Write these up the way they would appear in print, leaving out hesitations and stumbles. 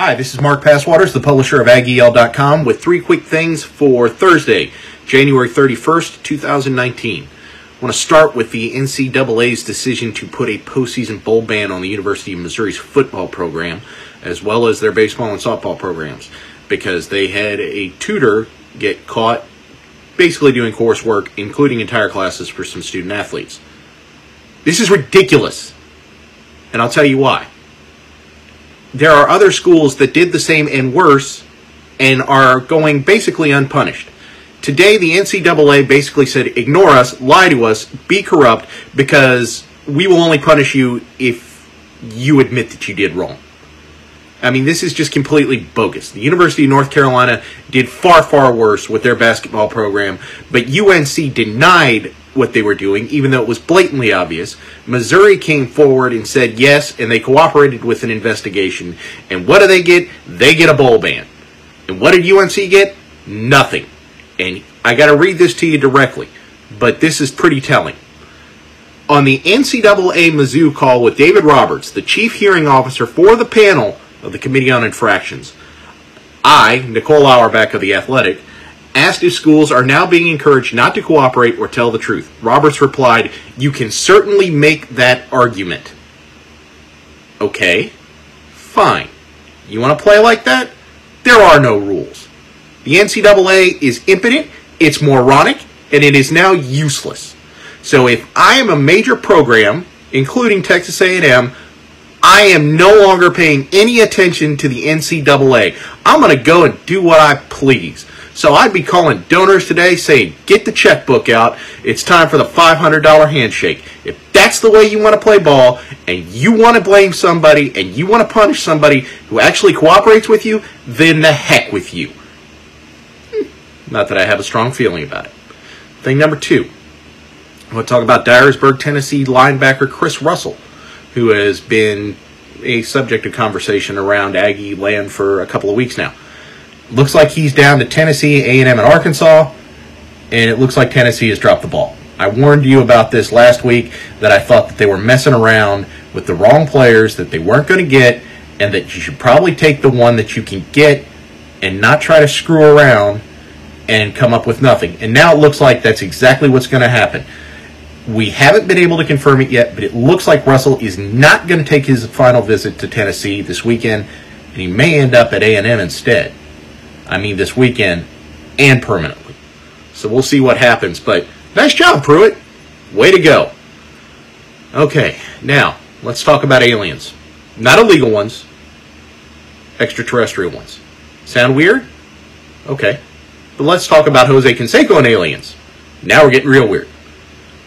Hi, this is Mark Passwaters, the publisher of AggieL.com, with three quick things for Thursday, January 31st, 2019. I want to start with the NCAA's decision to put a postseason bowl ban on the University of Missouri's football program, as well as their baseball and softball programs, because they had a tutor get caught basically doing coursework, including entire classes for some student athletes. This is ridiculous, and I'll tell you why. There are other schools that did the same and worse and are going basically unpunished. Today, the NCAA basically said, ignore us, lie to us, be corrupt, because we will only punish you if you admit that you did wrong. I mean, this is just completely bogus. The University of North Carolina did far, far worse with their basketball program, but UNC denied what they were doing, even though it was blatantly obvious. Missouri came forward and said yes, and they cooperated with an investigation. And what do they get? They get a bowl ban. And what did UNC get? Nothing. And I got to read this to you directly, but this is pretty telling. On the NCAA Mizzou call with David Roberts, the chief hearing officer for the panel of the Committee on Infractions, I, Nicole Auerbach of The Athletic, asked if schools are now being encouraged not to cooperate or tell the truth. Roberts replied, "You can certainly make that argument." Okay, fine. You want to play like that? There are no rules. The NCAA is impotent, it's moronic, and it is now useless. So if I am a major program, including Texas A&M, I am no longer paying any attention to the NCAA. I'm going to go and do what I please. So I'd be calling donors today saying, get the checkbook out. It's time for the $500 handshake. If that's the way you want to play ball, and you want to blame somebody, and you want to punish somebody who actually cooperates with you, then the heck with you. Not that I have a strong feeling about it. Thing number two, I want to talk about Dyersburg, Tennessee linebacker Chris Russell, who has been a subject of conversation around Aggie land for a couple of weeks now. Looks like he's down to Tennessee, A&M, and Arkansas, and it looks like Tennessee has dropped the ball. I warned you about this last week, that I thought that they were messing around with the wrong players that they weren't going to get, and that you should probably take the one that you can get and not try to screw around and come up with nothing. And now it looks like that's exactly what's going to happen. We haven't been able to confirm it yet, but it looks like Russell is not going to take his final visit to Tennessee this weekend, and he may end up at A&M instead. I mean, this weekend and permanently. So we'll see what happens. But nice job, Pruitt. Way to go. Okay, now let's talk about aliens. Not illegal ones, extraterrestrial ones. Sound weird? Okay. But let's talk about Jose Canseco and aliens. Now we're getting real weird.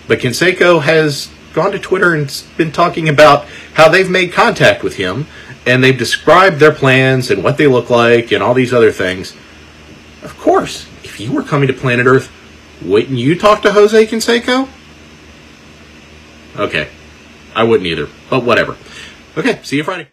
But Canseco has gone to Twitter and been talking about how they've made contact with him, and they've described their plans and what they look like and all these other things. Of course, if you were coming to planet Earth, wouldn't you talk to Jose Canseco? Okay, I wouldn't either, but whatever. Okay, see you Friday.